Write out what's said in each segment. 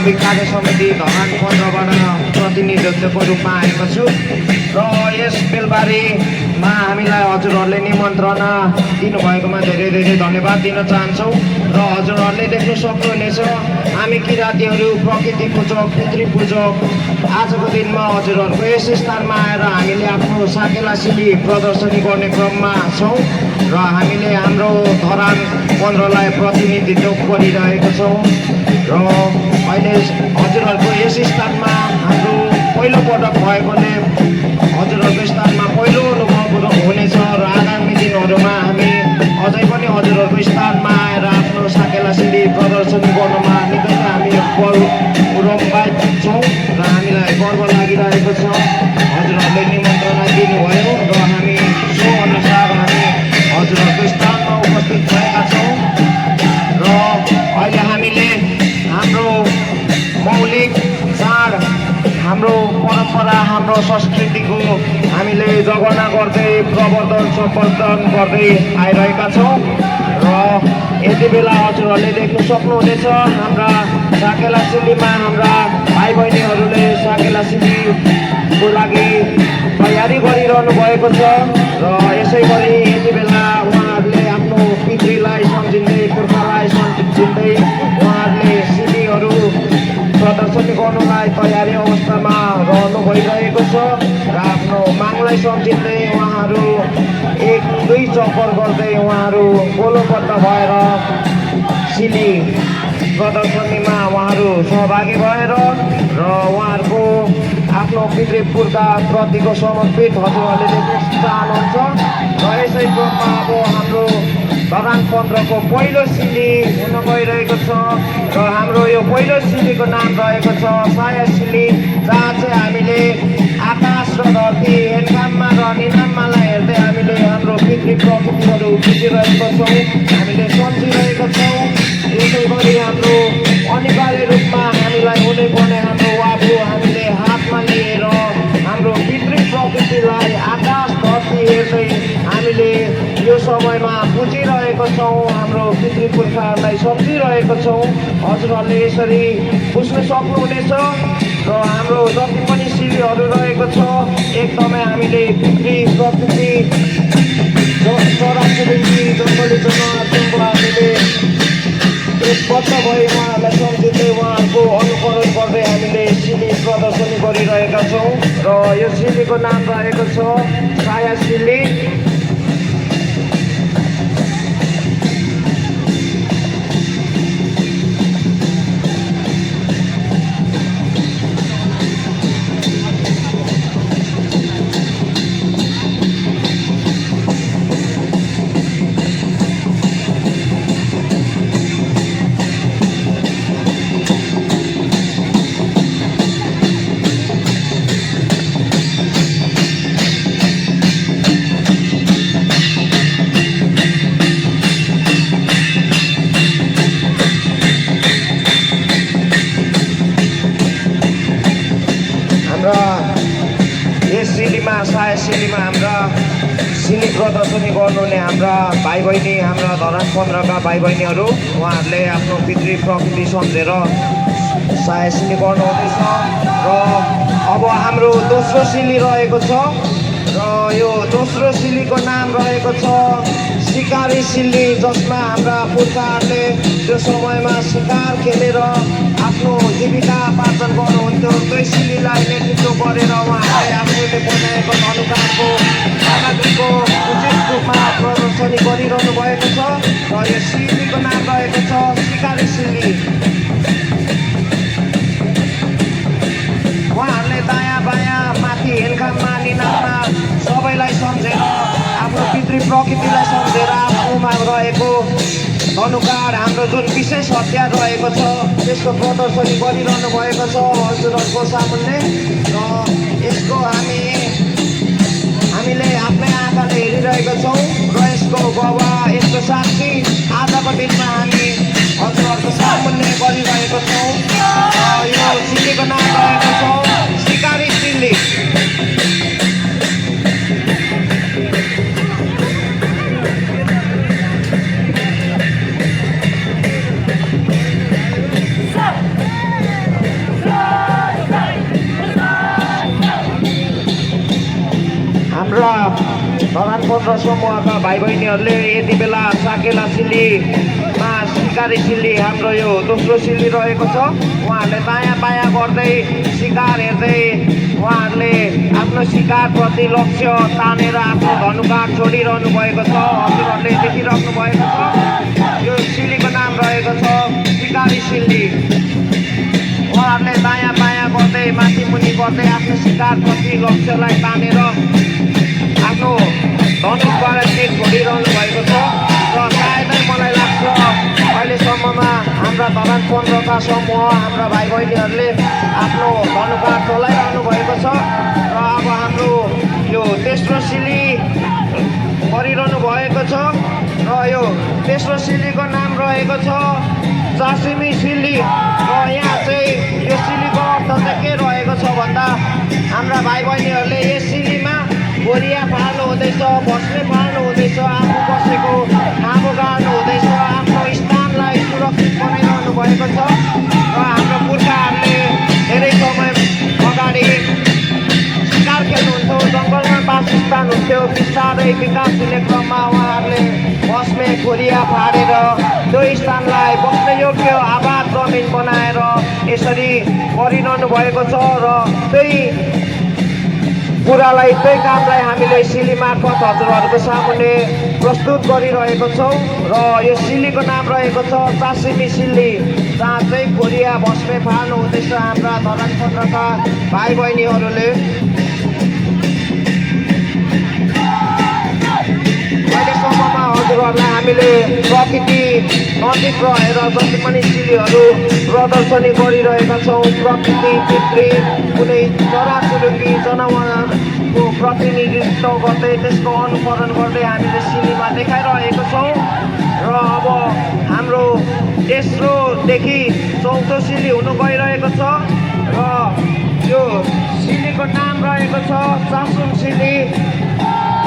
श्रमिक कार्य समिति धरान 15बाट प्रतिनिधित्वको रूपमा आएको छु र यस बेलबारीमा हामीलाई हजुरहरूले निमन्त्रणा दिनुभएकोमा धेरै धेरै धन्यवाद दिन चाहन्छौँ र हजुरहरूले देख्न सक्नुहुनेछ हामी किराँतीहरू प्रकृति पूजक पितृ पूजक आजको दिनमा हजुरहरूको यस स्थानमा आएर हामीले आफ्नो साकेला सिली प्रदर्शनी गर्ने क्रममा छौँ र हामीले हाम्रो धरान 15लाई प्रतिनिधित्व गरिरहेको छौँ र अहिले हजुरहरूको यस स्थानमा हाम्रो पहिलोपटक भएकोले हजुरहरूको स्थानमा पहिलो अनुभव हुनेछ र आगामी दिनहरूमा हामी अझै पनि हजुरहरूको स्थानमा आएर आफ्नो साकेला सिली प्रदर्शनी गर्नुमा निकै नै हामी उरम्बाइत छौँ र हामीलाई गर्व लागिरहेको छ हजुरहरूले निमन्त्रणा दिनुभयो र हामी सो अनुसार हामी हजुरहरूको स्थानमा उपस्थित भएका छौँ र अहिले हामीले हाम्रो मौलिक चाड हाम्रो परम्परा हाम्रो संस्कृतिको हामीले जगना गर्दै प्रवर्धन सम्वर्धन गर्दै आइरहेका छौँ र यति बेला हजुरहरूले देख्न सक्नुहुनेछ हाम्रा साकेला सिलीमा हाम्रा भाइ बहिनीहरूले साकेला सिलीको लागि तयारी गरिरहनु भएको छ र यसै गरी यति बेला उहाँहरूले आफ्नो पितृलाई सम्झिँदै पुर्खालाई सम्झिँदै उहाँहरूले सिलीहरू प्रदर्शनी गर्नलाई तयारी अवस्थामा रहनु भइरहेको छ र आफ्नो मागलाई सम्झिँदै उहाँहरू 1-2 चक्कर गर्दै उहाँहरू गोलोबद्ध भएर सिली प्रदर्शनीमा उहाँहरू सहभागी भएर र उहाँहरूको आफ्नो पितृ पुर्खा प्रतिको समर्पित हजुरहरूले देख्न चाहनुहुन्छ र यसै क्रममा अब हाम्रो धरान 15को पहिलो सिली हुन गइरहेको छ र हाम्रो यो पहिलो सिलीको नाम रहेको छ साया सिली जहाँ चाहिँ हामीले आकाश र धरती हेरकाममा र निनाममालाई हेर्दै हामीले हाम्रो पितृ प्रकृतिहरू बुझिरहेको छौँ हामीले सम्झिरहेको छौँ यसै गरी हाम्रो अनिवार्य रूपमा हामीलाई हुनुपर्ने हाम्रो वाबु हामीले हातमा लिएर हाम्रो पितृ प्रकृतिलाई आकाश धरती हेर्दै हामीले यो समयमा बुझिरहेको छौँ हाम्रो पितृ पुर्खाहरूलाई सम्झिरहेको छौँ हजुरहरूले यसरी बुझ्न सक्नुहुनेछ र हाम्रो जति पनि सिलीहरू रहेको छ एकदमै हामीले पितृ प्रकृति चराचुरुङ्गी जङ्गली जनावरसँग हामीले एकबद्ध भई उहाँहरूलाई सम्झिँदै उहाँहरूको अनुकरण गर्दै हामीले सिली प्रदर्शनी गरिरहेका छौँ र यो सिलीको नाम रहेको छ साया सिली साया सिलीमा हाम्रा सिली प्रदर्शनी गर्नुहुने हाम्रा भाइ बहिनी हाम्रा धरान 15का भाइ बहिनीहरू उहाँहरूले आफ्नो पितृ प्रकृति सम्झेर साया सिली गर्नुहुँदैछ र अब हाम्रो दोस्रो सिली रहेको छ र यो दोस्रो सिलीको नाम रहेको छ शिकारी सिली जसमा हाम्रा पुर्खाहरूले त्यो समयमा शिकार खेलेर आफ्नो जीविका पार्जन गर्नुहुन्थ्यो त्यही सिलीलाई नेतृत्व गरेर उहाँहरूले आफूले बनाएको धनुकाँडको सामग्रीको उचित रूपमा प्रदर्शनी गरिरहनु भएको छ र यो सिलीको नाम रहेको छ शिकारी सिली उहाँहरूले दायाँ बायाँ माथि हेलखाममा निनाममा सबैलाई सम्झेर आफ्नो पितृ प्रकृतिलाई सम्झेर आफूमा रहेको धनुकाँड हाम्रो जुन विशेष हतियार रहेको छ त्यसको प्रदर्शनी गरिरहनु भएको छ हजुरहरूको सामुन्ने र यसको हामीले आफ्नै आँखाले हेरिरहेका छौँ र यसको गवाह यसको साक्षी आजको दिनमा हामी हजुरहरूको सामुन्ने गरिरहेको छौँ यो सिलीको नाम रहेको छ शिकारी सिली हाम्रा धरान 15 समूहका भाइ बहिनीहरूले यति बेला साकेला सिल्लीमा सिकारी सिल्ली हाम्रो यो दोस्रो सिल्ली रहेको छ। उहाँहरूले दायाँ बायाँ गर्दै शिकार हेर्दै उहाँहरूले आफ्नो शिकारप्रति लक्ष्य तानेर आफ्नो धनुकाँड छोडिरहनु भएको छ। हजुरहरूले देखिराख्नु भएको छ। यो सिल्लीको नाम रहेको छ शिकारी सिल्ली। उहाँहरूले दायाँ बायाँ गर्दै माथि मुनि गर्दै आफ्नो शिकारप्रति लक्ष्यलाई तानेर आफ्नो धनुषबाट टेक छोडिरहनु भएको छ। र सायदै मलाई लाग्छ अहिलेसम्ममा हाम्रा धरान 15का समूह हाम्रा भाइ बहिनीहरूले आफ्नो धनुकाँड चलाइरहनु भएको छ। र अब हाम्रो यो तेस्रो सिल्ली गरिरहनु भएको छ। र यो तेस्रो सिल्लीको नाम रहेको छ चासिमी सिल्ली। र यहाँ चाहिँ यो सिल्लीको अर्थ चाहिँ के रहेको छ भन्दा हाम्रा भाइ बहिनीहरूले यस सिल्लीमा बोरिया फाल्नु हुँदैछ, बस्ने फाल्नु हुँदैछ, आफू बसेको ठाउँको गाड्नु हुँदैछ, आफ्नो स्थानलाई सुरक्षित बनाइरहनु भएको छ। र हाम्रो पुर्खाहरूले धेरै समय अगाडि शिकार खेल्नुहुन्थ्यो, जङ्गलमा वासस्थान हुन्थ्यो। बिस्तारै विकास हुने क्रममा उहाँहरूले बस्ने खोरिया फाडेर त्यो स्थानलाई बस्ने योग्य आबाद जमिन बनाएर यसरी गरिरहनु भएको छ। र त्यही कुरालाई त्यही कामलाई हामीले सिल्ली मार्फत हजुरहरूको सामुन्ने प्रस्तुत गरिरहेको छौँ। र यो सिल्लीको नाम रहेको छ चासिमी सिल्ली, जहाँ चाहिँ खोरिया बस्ने फाल्नु हुँदैछ हाम्रा धरान 15का भाइ बहिनीहरूले। अहिलेसम्ममा हजुरहरूलाई हामीले प्रकृति नजिक रहेर जति पनि सिल्लीहरू प्रदर्शनी गरिरहेका छौँ। प्रकृति पितृ कुनै चराचुरुङ्गी जनावरको प्रतिनिधित्व गर्दै त्यसको अनुकरण गर्दै हामीले सिल्लीमा देखाइरहेको छौँ। र अब हाम्रो तेस्रोदेखि चौथो सिल्ली हुनु गइरहेको छ। र यो सिल्लीको नाम रहेको छ चासुङ सिल्ली।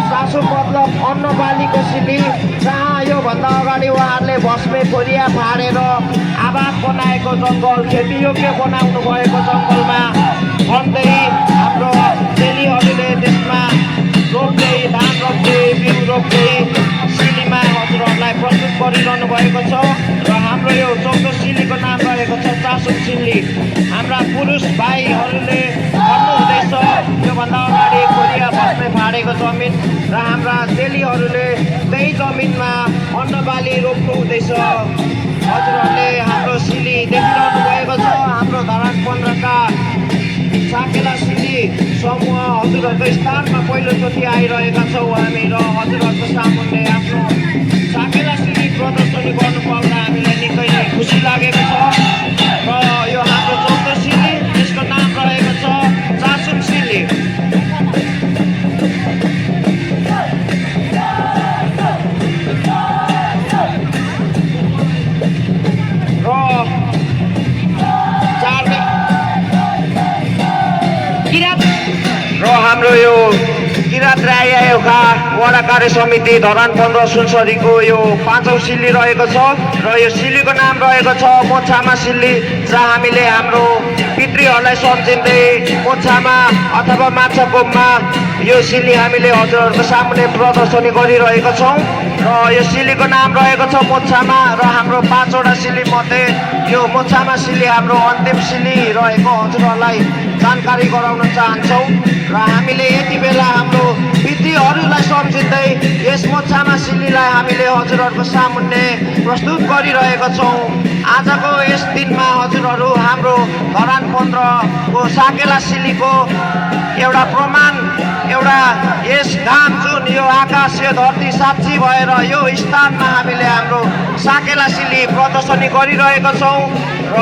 चासो मतलब अन्न बालीको सिल्ली, जहाँ योभन्दा अगाडि उहाँहरूले भस्मे खोरिया फाडेर आबाद बनाएको जङ्गल खेतीयोग्य बनाउनु भएको जङ्गलमा खन्दै हाम्रो चेलीहरूले त्यसमा रोप्दै धान रोप्दै बिउ रोप्दै सिल्लीमा हजुरहरूलाई प्रस्तुत गरिरहनु भएको छ। र हाम्रो यो चौथो सिल्लीको नाम रहेको छ चासुङ सिल्ली। हाम्रा पुरुष भाइहरूले भन्नु हुँदैछ योभन्दा अगाडि खोरिया भस्मे फाडेको जमिन र हाम्रा चेलीहरूले त्यही जमिनमा अन्न बाली रोप्नु हुँदैछ। हजुरहरूले हाम्रो सिल्ली देखिरहनु भएको छ। हाम्रो धरान 15का साकेला सिल्ली समूह हजुरहरूको स्थानमा पहिलोचोटि आइरहेका छौँ हामी। र हजुरहरूको सामुन्ने आफ्नो साकेला सिल्ली प्रदर्शनी गर्नु पाउँदा हामीलाई निकै नै खुसी लागेको छ। र यो हाम्रो चौथो सिल्ली, यसको नाम रहेको छ चासुङ सिल्ली। र हाम्रो यो किरात राई आयोगका वडा कार्य समिति धरान 15 सुनसरीको यो 5औं सिल्ली रहेको छ। र यो सिल्लीको नाम रहेको छ मोछामा सिल्ली, जहाँ हामीले हाम्रो पितृहरूलाई सम्झिँदै मोछामा अथवा माछाकोपमा यो सिल्ली हामीले हजुरहरूको सामुन्ने प्रदर्शनी गरिरहेका छौँ। र यो सिल्लीको नाम रहेको छ मोछामा। र हाम्रो 5वटा सिल्ली मध्ये यो मोछामा सिल्ली हाम्रो अन्तिम सिल्ली रहेको हजुरहरूलाई जानकारी गराउन चाहन्छौँ। र हामीले यति बेला हाम्रो पितृहरूलाई सम्झिँदै यस मोछामा सिल्लीलाई हामीले हजुरहरूको सामुन्ने प्रस्तुत गरिरहेका छौँ। आजको यस दिनमा हजुरहरू हाम्रो धरान 15को साकेला सिल्लीको एउटा प्रमाण, एउटा यस घाम जुन यो आकाश यो धरती साक्षी भएर यो स्थानमा हामीले हाम्रो साकेला सिल्ली प्रदर्शनी गरिरहेका छौँ। र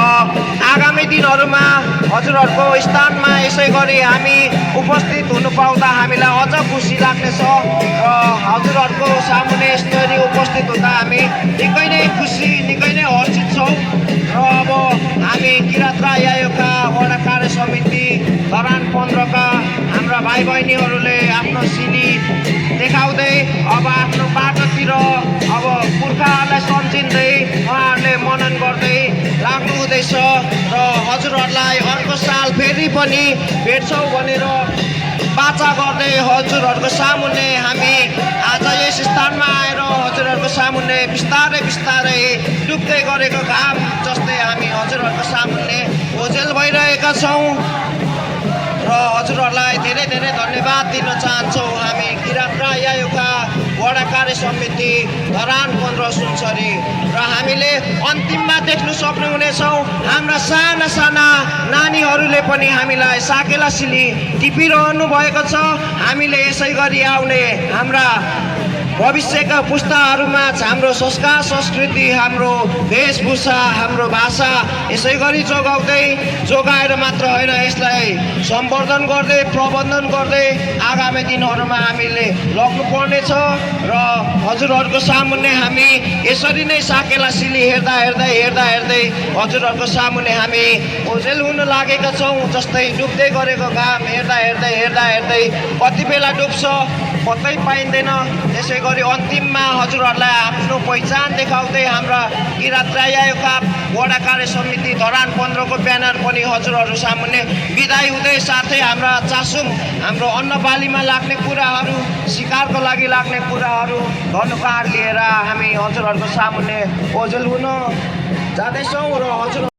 आगामी दिनहरूमा हजुरहरूको स्थानमा यसै गरी हामी उपस्थित हुनु पाउँदा हामीलाई अझ खुसी लाग्नेछ। र हजुरहरूको सामुन्ने यसरी उपस्थित हुँदा हामी निकै नै खुसी, निकै नै हर्षित छौँ। र अब हामी किरात राई आयोगका वडा कार्य समिति धरान 15का हाम्रा भाइ बहिनीहरूले आफ्नो सिल्ली देखाउँदै अब आफ्नो बाटोतिर अब पुर्खाहरूलाई सम्झिँदै उहाँहरूले मनन गर्दै लाग्नु हुँदैछ। र हजुरहरूलाई अर्को साल फेरि पनि भेट्छौँ भनेर बाचा गर्दै साथै हजुरहरूको सामुन्ने हामी आज यस स्थानमा आएर हजुरहरूको सामुन्ने बिस्तारै बिस्तारै डुब्दै गरेको घाम जस्तै हामी हजुरहरूको सामुन्ने ओझेल भइरहेका छौँ र हजुरहरूलाई धेरै धेरै धन्यवाद दिन चाहन्छौँ। हामी किराँत राई आयोगका वडा कार्य समिति धरान 15 सुनसरी र हामीले अन्तिममा देख्न सक्नुहुनेछौँ हाम्रा साना साना नानीहरूले पनि हामीलाई साकेला सिली टिपिरहनु भएको छ। हामीले यसै गरी आउने हाम्रा भविष्यका पुस्ताहरूमा हाम्रो संस्कार संस्कृति हाम्रो वेशभूषा हाम्रो भाषा यसै गरी जोगाएर मात्र होइन यसलाई सम्वर्धन गर्दै प्रबन्धन गर्दै आगामी दिनहरूमा हामीले लग्नुपर्नेछ र हजुरहरूको सामुन्ने हामी यसरी नै साकेला सिली हेर्दा हेर्दै हेर्दा हेर्दै हजुरहरूको सामुन्ने हामी ओझेल हुन लागेका छौँ। जस्तै डुब्दै गरेको घाम हेर्दा हेर्दै हेर्दा हेर्दै कति बेला डुब्छ पत्तै पाइँदैन। त्यसै गरी अन्तिममा हजुरहरूलाई आफ्नो पहिचान देखाउँदै हाम्रा किराँत राई आयोगका वडा कार्य समिति धरान 15 को ब्यानर पनि हजुरहरू सामुन्ने बिदाई हुँदै साथै हाम्रा चासुङ हाम्रो अन्नबालीमा लाग्ने कुराहरू शिकारको लागि लाग्ने कुराहरू धनुकाँड लिएर हामी हजुरहरूको सामुन्ने ओझेल हुन जाँदैछौँ र हजुर